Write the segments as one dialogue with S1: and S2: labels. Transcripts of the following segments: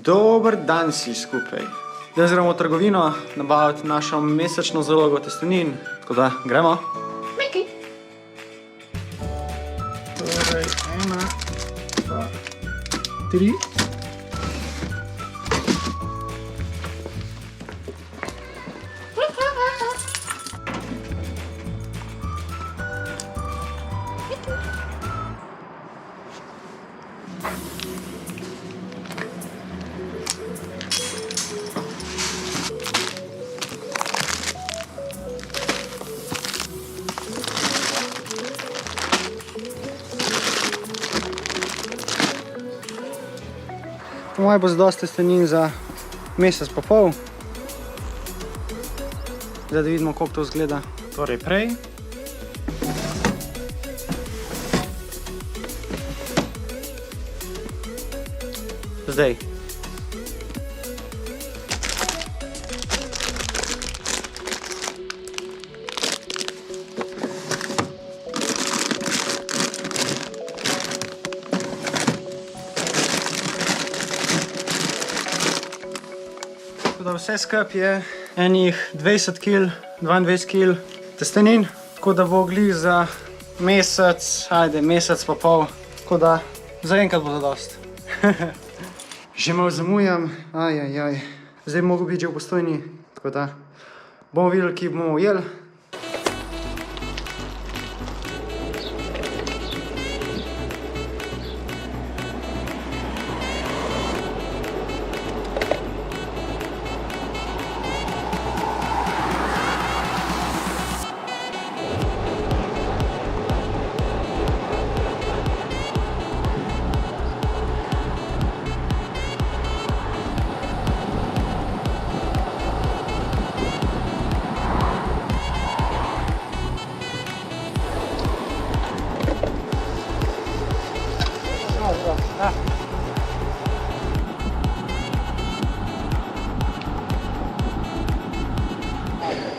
S1: Dober dan vsi skupaj. Zdaj gremo v trgovino nabaviti našo mesečno zalogo testenin, tako da gremo.
S2: Miki.
S1: Torej, 1, 2, 3. Po mojem bo zadosti testenin za mesec pa pol. Zdaj da vidimo, koliko to izgleda. Torej prej. Zdaj. Da vse skup je enih 20 kg, 22 kg testenin, tako da bo glih za mesec, ajde, mesec pa pol, tako da zaenkrat bo zadost. Že malo zamujam, zdaj bi mogel biti že v Postojni, tako da bomo videli, kje bomo ujeli.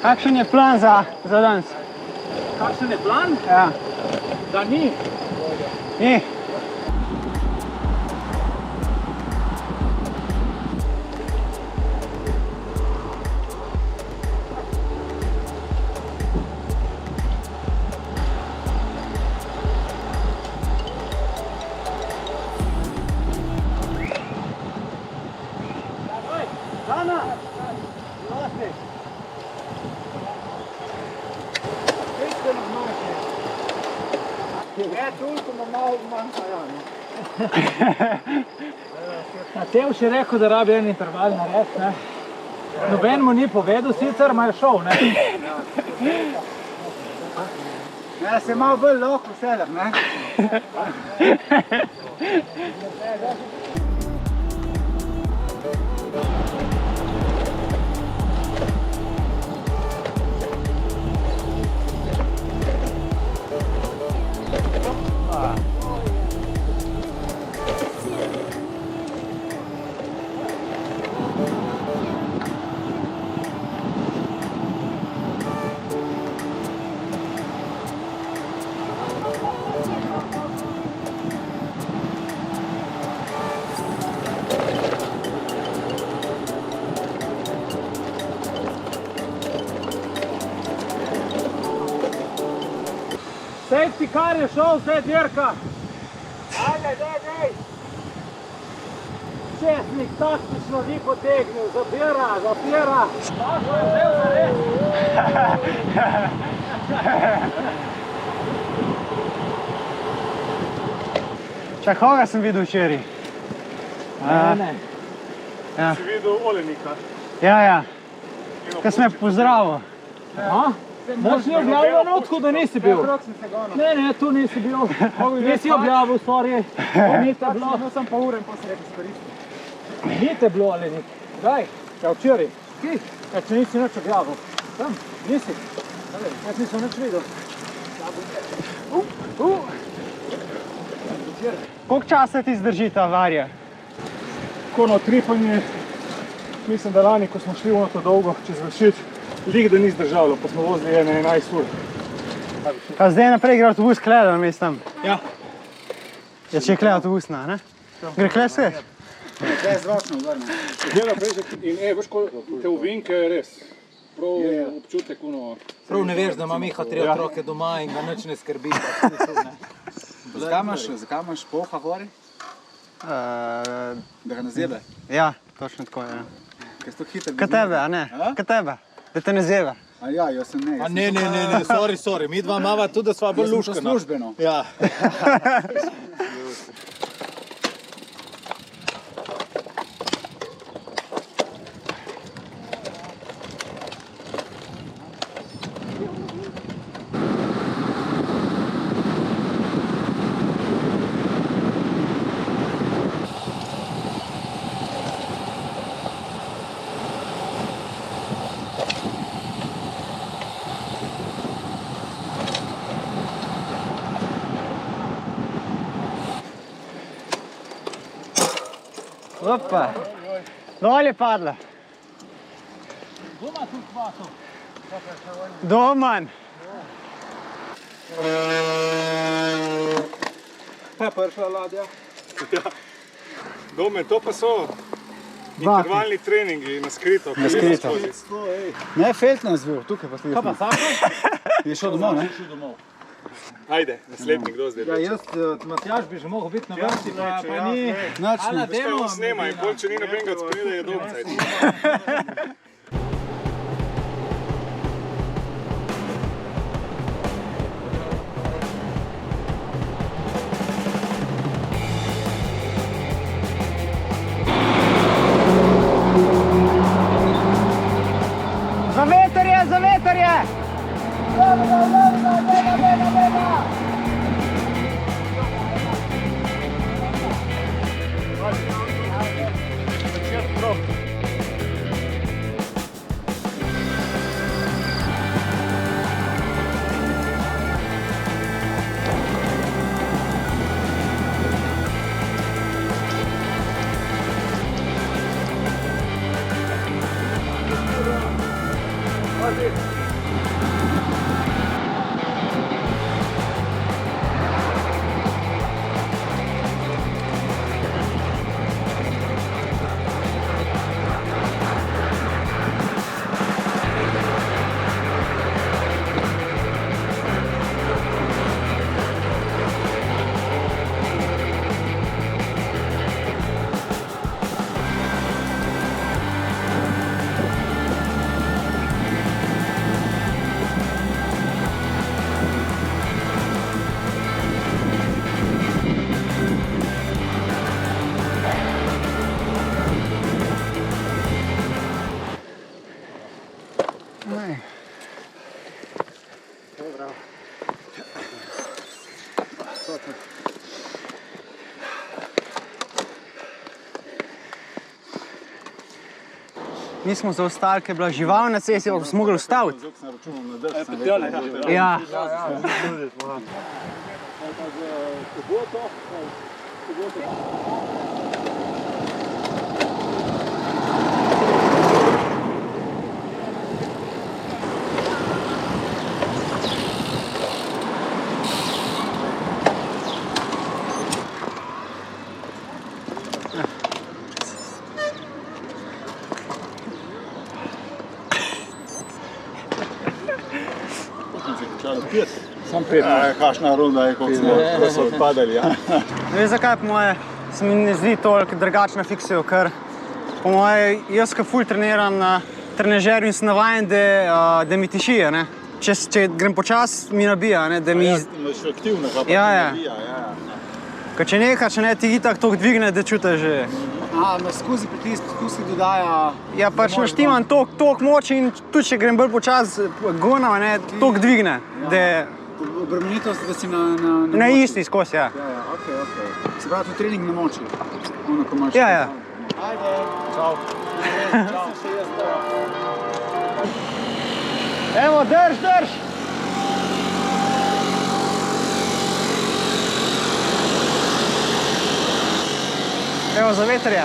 S1: Kakšen je plan za danes?
S3: Kakšen je plan?
S1: Ja.
S3: Da ni.
S1: Ni.
S3: Dana! Matev še rekel, da rabi en interval narediti, ne? Noben mu ni povedal, sicer ima je šov, ne? Ja, se malo bolj lahko sedem, ne? Safety car je šel, vse dirka. Ajde, dej. Česnik taktično ni potegnil, zapira. Tako je vzel nared.
S1: Čak, koga sem videl včeraj?
S3: Ne.
S1: Ja.
S3: Si videl Olenika?
S1: Ja. Kaj sem me pozdravil.
S3: Aha. Moč ni objavljal notko, da nisi bil? Ne, tu nisi bil. Nisi objavil, sorry. Ni te bilo. Sem pa ure in posle izkoristil. Ni te bilo, Olenik. Daj, ja včeraj. Ki? Ja, če nisi nič objavil. Tam, nisi. Jaz nisem nič videl.
S1: Koliko časa ti zdrži ta avarija?
S4: Tako na utripanje, mislim, da lani, ko smo šli v to dolgo čez Vršič, lik da ni zdržalo, pa smo vozili 11 ur.
S1: Kaj zdaj naprej gre avtobus kleda na mest tam?
S4: Ja.
S1: Ja, če je kleda avtobus, ne? Gre kled vse?
S2: Zdaj zvočno vrne.
S4: In veš, ko te uvinke je res. Prav občutek uno.
S3: Prav ne veš, da ima Miha 3 otroke doma in ga nič ne skrbi.
S2: Zakaj imaš poha gori? Da ga ne zebe?
S1: Ja, točno tako, ja.
S2: Ker si to hiter.
S1: Kaj tebe, a ne? Kaj tebe? Da te ne zebe.
S2: A ja, jaz sem ne.
S3: A ne, sorry, mi dva mava tudi, da sva bolj luškana.
S2: Jaz sem službeno.
S3: Ja.
S1: Opa, dol je padla.
S3: Doma tu kvato.
S1: Doman.
S3: Pa je prišla ladja.
S4: Domen, to pa so intervalni treningi na skrito.
S1: Na skrito.
S2: Ne, Felt nas bil, tukaj pa slišimo.
S3: Kaj pa Sako?
S2: Je šel domov, ne?
S4: Ajde, naslednji, kdo zdaj?
S3: Ja, jaz, Matjaž bi že mogel biti na vrsti, pa ni.
S2: Nič
S3: Ala,
S2: ne.
S4: Veš, kaj
S3: demo.
S4: on snema in pol, če ni nobenega od sprede, je dolg.
S1: Za veter je, za veter je! Mi smo zaostali, ker je bila žival na cesti, pa smo mogli ustaviti. Ja.
S2: Sam 5. Kakšna runda je, ko so odpadali, ja.
S1: Veš, zakaj po moje se mi ne zdi toliko drugačno fiksijo, ker po moje jaz, ko ful treniram na trenažerju in sem navajen, da mi tiši, ne. Če grem počas, mi nabija, ne, da mi...
S2: Imaš aktivno, pa
S1: Ja, ja.
S2: nabija, ja.
S1: Ker če ne, ti itak toliko dvigne, da čutiš že...
S2: No skozi pritisk, skozi dodaja...
S1: Ja, pač naštimam toliko moči in tudi če grem bolj počas gonam, ne, toliko dvigne, da...
S2: Obremenitev, da si na
S1: Na isti skozi, ja.
S2: Ja, okej. Se pravi, to trening na moči. Ono, ko imaš...
S1: Ja.
S2: Ajde. Čau.
S1: Evo, drž! Evo, za vetrja.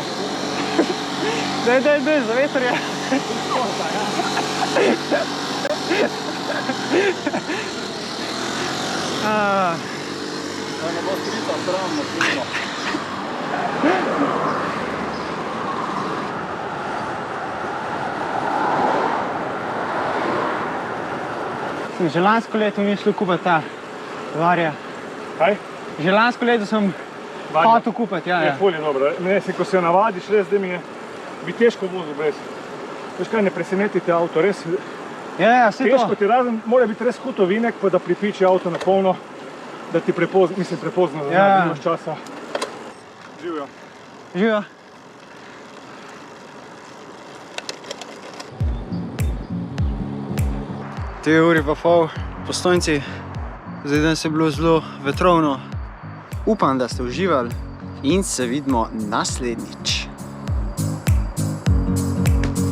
S1: Daj, za vetrja. Že lansko leto mi je šlo kupiti ta varja.
S4: Kaj?
S1: Že lansko leto sem hotel kupiti, ja.
S4: Je ful je dobro. Mene se, ko se navadiš, res, da bi težko vozil brez. Veš kaj, ne presenetite avto, res
S1: Ja, vse
S4: težko
S1: to.
S4: ti razen, mora biti res hud ovinek, pa da pripiči avto na polno, da ti prepozno, da nimaš časa. Živjo.
S1: Živijo. Dve uri pa pol po Stojnici. Zdaj danes je bilo zelo vetrovno. Upam, da ste uživali in se vidimo naslednjič.